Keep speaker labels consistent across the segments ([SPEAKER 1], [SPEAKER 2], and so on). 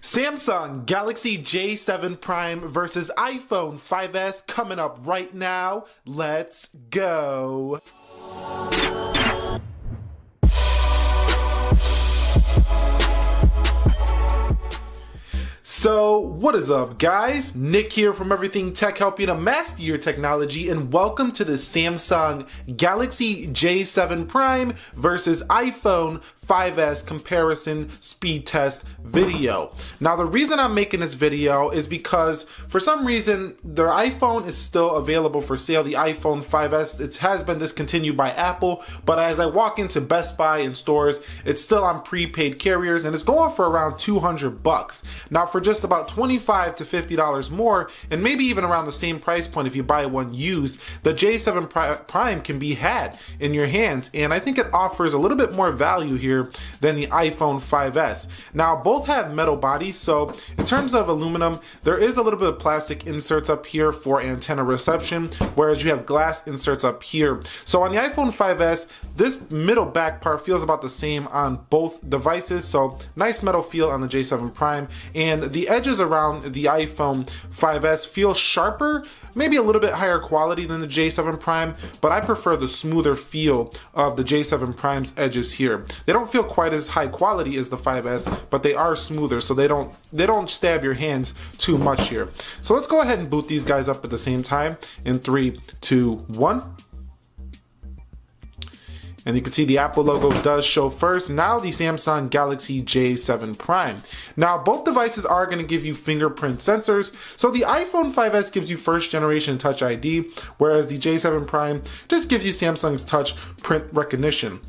[SPEAKER 1] Samsung Galaxy J7 Prime versus iPhone 5S coming up right now. Let's go. So what is up, guys? Nick here from Everything Tech, helping you to master your technology, and welcome to the Samsung Galaxy J7 Prime versus iPhone 5S comparison speed test video. Now, the reason I'm making this video is because for some reason the iPhone is still available for sale. The iPhone 5S, it has been discontinued by Apple, but as I walk into Best Buy and stores, it's still on prepaid carriers and it's going for around $200. Now, for just about $25 to $50 more, and maybe even around the same price point if you buy one used, the J7 Prime can be had in your hands, and I think it offers a little bit more value here than the iPhone 5S. Now, both have metal bodies, so in terms of aluminum, there is a little bit of plastic inserts up here for antenna reception, whereas you have glass inserts up here. So on the iPhone 5S, this middle back part feels about the same on both devices, so nice metal feel on the J7 Prime, and the edges around the iPhone 5S feel sharper, maybe a little bit higher quality than the J7 Prime, but I prefer the smoother feel of the J7 Prime's edges here. They don't feel quite as high quality as the 5S, but they are smoother, so they don't stab your hands too much here. So let's go ahead and boot these guys up at the same time in 3, 2, 1. And you can see the Apple logo does show first. Now the Samsung Galaxy J7 Prime. Now both devices are going to give you fingerprint sensors. So the iPhone 5S gives you first generation Touch ID, whereas the J7 Prime just gives you Samsung's touch print recognition.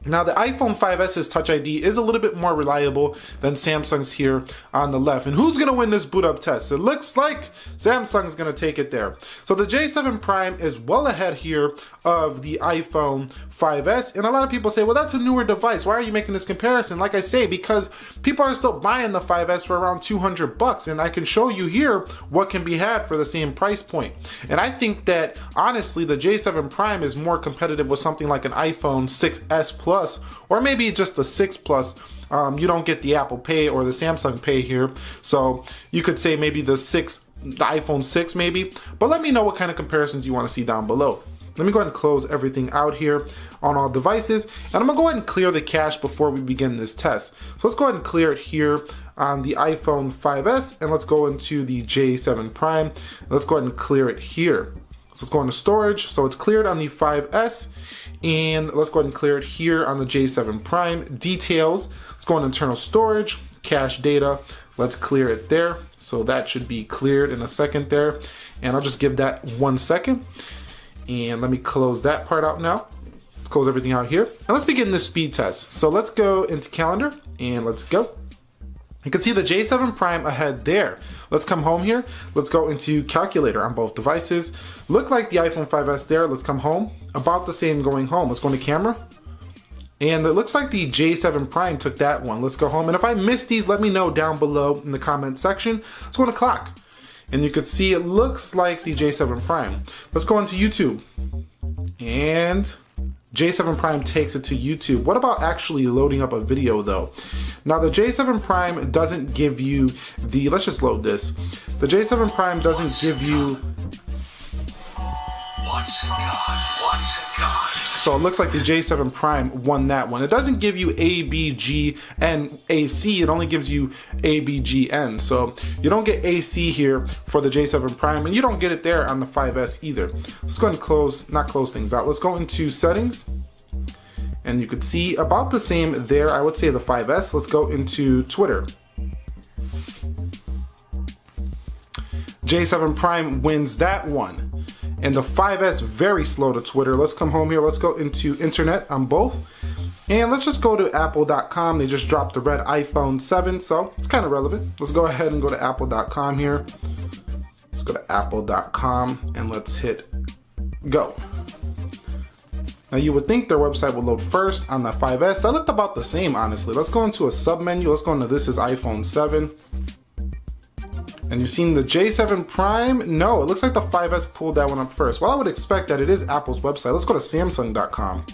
[SPEAKER 1] Now the iPhone 5S's Touch ID is a little bit more reliable than Samsung's here on the left. And who's going to win this boot up test? It looks like Samsung's going to take it there. So the J7 Prime is well ahead here of the iPhone 5S. And a lot of people say, well, that's a newer device. Why are you making this comparison? Like I say, because people are still buying the 5S for around $200. And I can show you here what can be had for the same price point. And I think that honestly, the J7 Prime is more competitive with something like an iPhone 6S Plus, or maybe just the 6 Plus. You don't get the Apple Pay or the Samsung Pay here, so you could say maybe the iPhone 6 maybe, but let me know what kind of comparisons you want to see down below. Let me go ahead and close everything out here on all devices, and I'm gonna go ahead and clear the cache before we begin this test. So let's go ahead and clear it here on the iPhone 5S, and let's go into the J7 Prime. Let's go ahead and clear it here. So let's go into storage. So it's cleared on the 5S, and let's go ahead and clear it here on the J7 Prime. Details, let's go into internal storage, cache data, let's clear it there. So that should be cleared in a second there. And I'll just give that 1 second. And let me close that part out now. Let's close everything out here. And let's begin this speed test. So let's go into calendar and let's go. You can see the J7 Prime ahead there. Let's come home here. Let's go into calculator on both devices. Look like the iPhone 5S there. Let's come home. About the same going home. Let's go into camera. And it looks like the J7 Prime took that one. Let's go home. And if I missed these, let me know down below in the comment section. Let's go into clock. And you can see it looks like the J7 Prime. Let's go into YouTube. And J7 Prime takes it to YouTube. What about actually loading up a video though? Now the J7 Prime doesn't give you the, let's just load this. The J7 Prime doesn't give you, so it looks like the J7 Prime won that one. It doesn't give you A, B, G, and AC. It only gives you A, B, G, N. So you don't get AC here for the J7 Prime, and you don't get it there on the 5S either. Let's go ahead and not close things out. Let's go into settings. And you could see about the same there, I would say the 5S. Let's go into Twitter. J7 Prime wins that one. And the 5S very slow to Twitter. Let's come home here. Let's go into internet on both. And let's just go to apple.com. They just dropped the red iPhone 7, so it's kind of relevant. Let's go ahead and go to apple.com here. Let's go to apple.com and let's hit go. Now you would think their website would load first on the 5S. That looked about the same, honestly. Let's go into a sub menu. Let's go into this is iPhone 7. And you've seen the J7 Prime? No, it looks like the 5S pulled that one up first. Well, I would expect that it is Apple's website. Let's go to Samsung.com.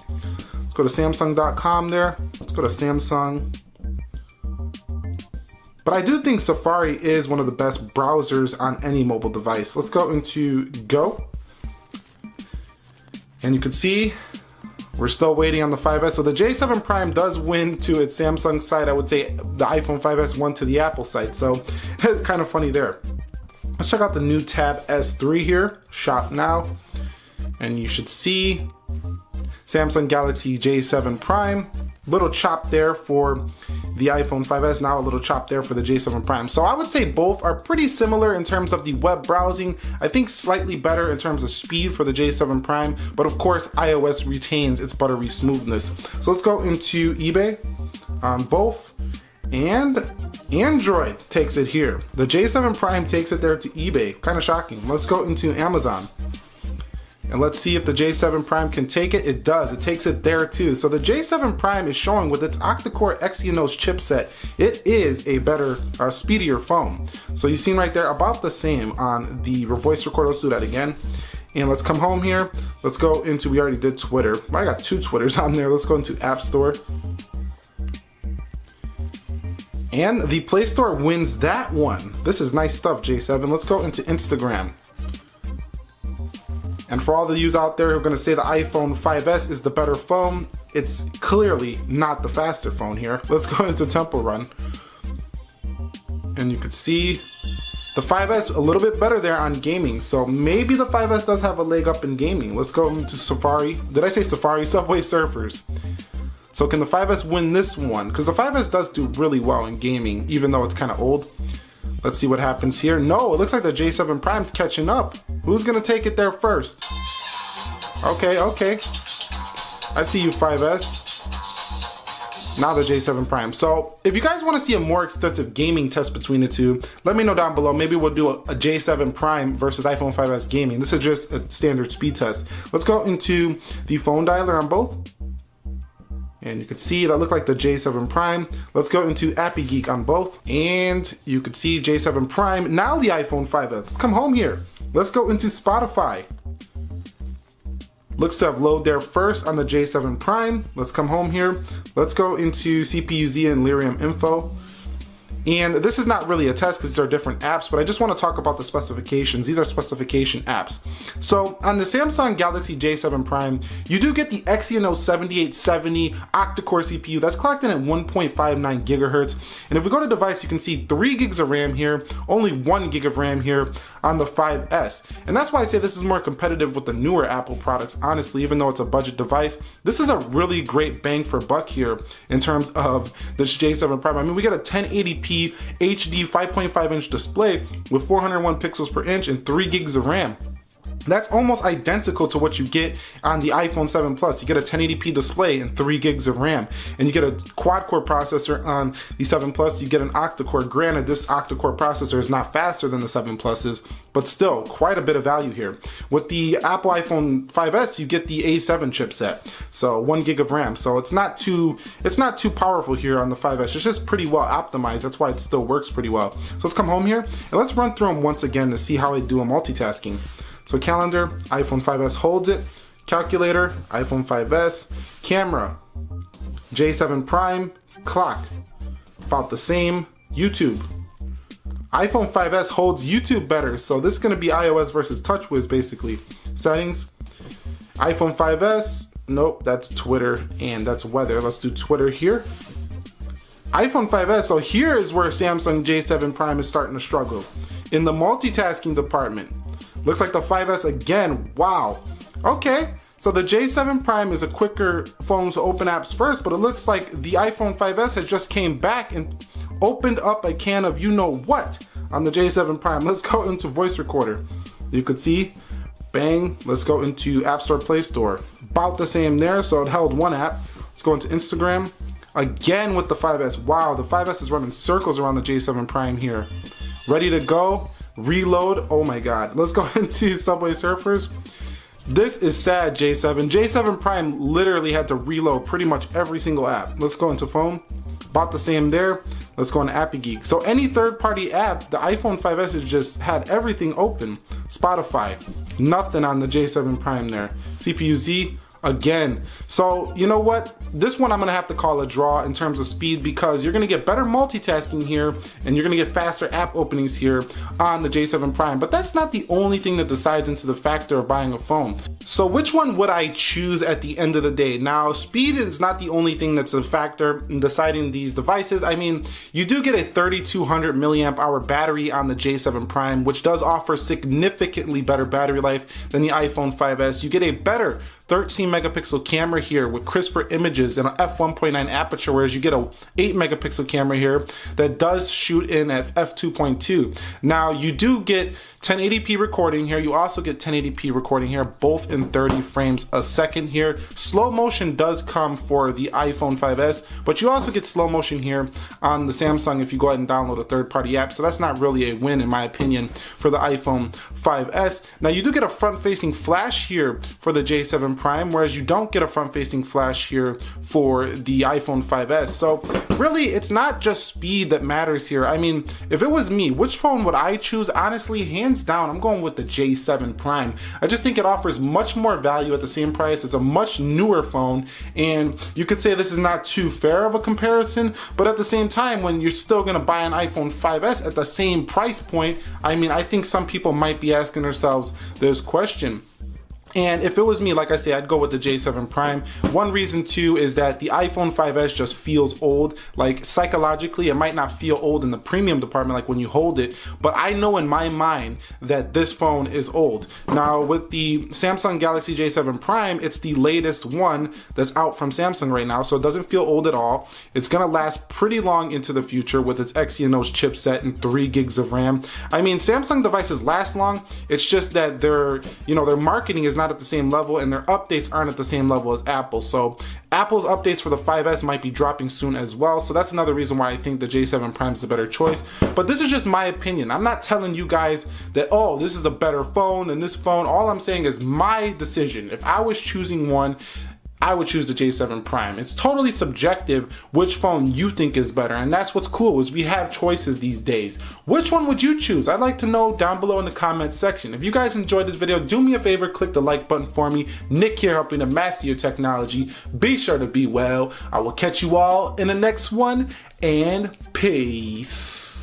[SPEAKER 1] Let's go to Samsung.com there. Let's go to Samsung. But I do think Safari is one of the best browsers on any mobile device. Let's go into Go. And you can see we're still waiting on the 5S. So the J7 Prime does win to its Samsung side. I would say the iPhone 5S won to the Apple side. So it's kind of funny there. Let's check out the new Tab S3 here. Shop now. And you should see Samsung Galaxy J7 Prime. Little chop there for the iPhone 5S, now a little chop there for the J7 Prime. So I would say both are pretty similar in terms of the web browsing. I think slightly better in terms of speed for the J7 Prime, but of course iOS retains its buttery smoothness. So let's go into eBay on both, and Android takes it here. The J7 Prime takes it there to eBay. Kind of shocking. Let's go into Amazon. And let's see if the J7 Prime can take it. It does. It takes it there too. So the J7 Prime is showing with its octa-core Exynos chipset, it is a better, speedier phone. So you've seen right there about the same on the voice recorder. Let's do that again. And let's come home here. Let's go into, we already did Twitter. I got 2 Twitters on there. Let's go into App Store. And the Play Store wins that one. This is nice stuff, J7. Let's go into Instagram. And for all the yous out there who are going to say the iPhone 5S is the better phone, it's clearly not the faster phone here. Let's go into Temple Run. And you can see the 5S a little bit better there on gaming. So maybe the 5S does have a leg up in gaming. Let's go into Safari. Did I say Safari? Subway Surfers. So can the 5S win this one? Because the 5S does do really well in gaming, even though it's kind of old. Let's see what happens here. No, it looks like the J7 Prime's catching up. Who's gonna take it there first? Okay. I see you, 5S. Now the J7 Prime. So if you guys want to see a more extensive gaming test between the two, let me know down below. Maybe we'll do a J7 Prime versus iPhone 5S gaming. This is just a standard speed test. Let's go into the phone dialer on both. And you can see that look like the J7 Prime. Let's go into Appy Geek on both. And you can see J7 Prime, now the iPhone 5S. Let's come home here. Let's go into Spotify. Looks to have load there first on the J7 Prime. Let's come home here. Let's go into CPU-Z and Lyrium Info. And this is not really a test because these are different apps, but I just want to talk about the specifications. These are specification apps. So on the Samsung Galaxy J7 Prime, you do get the Exynos 7870 octa-core CPU that's clocked in at 1.59 gigahertz. And if we go to device, you can see 3 gigs of RAM here, only 1 gig of RAM here on the 5S. And that's why I say this is more competitive with the newer Apple products, honestly, even though it's a budget device. This is a really great bang for buck here in terms of this J7 Prime. I mean, we get a 1080p HD 5.5 inch display with 401 pixels per inch and 3 gigs of RAM. That's almost identical to what you get on the iPhone 7 Plus. You get a 1080p display and 3 gigs of RAM. And you get a quad-core processor on the 7 Plus. You get an octa-core. Granted, this octa-core processor is not faster than the 7 Pluses, but still quite a bit of value here. With the Apple iPhone 5S, you get the A7 chipset. So 1 gig of RAM. So it's not too powerful here on the 5S. It's just pretty well optimized. That's why it still works pretty well. So let's come home here and let's run through them once again to see how I do a multitasking. So calendar, iPhone 5S holds it. Calculator, iPhone 5S. Camera, J7 Prime. Clock, about the same. YouTube, iPhone 5S holds YouTube better. So this is going to be iOS versus TouchWiz basically. Settings, iPhone 5S. Nope, that's Twitter and that's weather. Let's do Twitter here. iPhone 5S, so here is where Samsung J7 Prime is starting to struggle. In the multitasking department, looks like the 5S again, wow. Okay, so the J7 Prime is a quicker phone to open apps first, but it looks like the iPhone 5S has just came back and opened up a can of you-know-what on the J7 Prime. Let's go into voice recorder. You could see, bang, let's go into App Store, Play Store. About the same there, so it held one app. Let's go into Instagram. Again with the 5S, wow, the 5S is running circles around the J7 Prime here. Ready to go. Reload, oh my god. Let's go into Subway Surfers. This is sad, J7. J7 Prime literally had to reload pretty much every single app. Let's go into phone. About the same there. Let's go into Appy Geek. So any third-party app, the iPhone 5S has just had everything open. Spotify, nothing on the J7 Prime there. CPU-Z, again. So you know what, this one I'm gonna have to call a draw in terms of speed, because you're gonna get better multitasking here and you're gonna get faster app openings here on the J7 Prime. But that's not the only thing that decides into the factor of buying a phone. So which one would I choose at the end of the day? Now, speed is not the only thing that's a factor in deciding these devices. I mean, you do get a 3200 milliamp hour battery on the J7 Prime, which does offer significantly better battery life than the iPhone 5S. You get a better 13 megapixel camera here with crisper images and an f1.9 aperture, whereas you get a 8 megapixel camera here that does shoot in at f2.2. Now you do get 1080p recording here. You also get 1080p recording here, both in 30 frames a second here. Slow motion does come for the iPhone 5S, but you also get slow motion here on the Samsung if you go ahead and download a third-party app. So that's not really a win, in my opinion, for the iPhone 5S. Now you do get a front-facing flash here for the J7 Prime, whereas you don't get a front-facing flash here for the iPhone 5S. So really, it's not just speed that matters here. I mean, if it was me, which phone would I choose? Honestly, hands down, I'm going with the J7 Prime. I just think it offers much more value at the same price. It's a much newer phone, and you could say this is not too fair of a comparison, but at the same time, when you're still gonna buy an iPhone 5S at the same price point, I mean, I think some people might be asking themselves this question. And if it was me, like I say, I'd go with the J7 Prime. One reason too is that the iPhone 5S just feels old. Like psychologically, it might not feel old in the premium department, like when you hold it, but I know in my mind that this phone is old. Now with the Samsung Galaxy J7 Prime, it's the latest one that's out from Samsung right now, so it doesn't feel old at all. It's gonna last pretty long into the future with its Exynos chipset and 3 gigs of RAM. I mean, Samsung devices last long. It's just that their marketing is not at the same level, and their updates aren't at the same level as Apple. So Apple's updates for the 5S might be dropping soon as well. So that's another reason why I think the J7 Prime is a better choice. But this is just my opinion. I'm not telling you guys that, oh, this is a better phone than this phone. All I'm saying is my decision. If I was choosing one, I would choose the J7 Prime. It's totally subjective which phone you think is better, and that's what's cool, is we have choices these days. Which one would you choose? I'd like to know down below in the comments section. If you guys enjoyed this video, do me a favor, click the like button for me. Nick here, helping to master your technology. Be sure to be well. I will catch you all in the next one, and peace.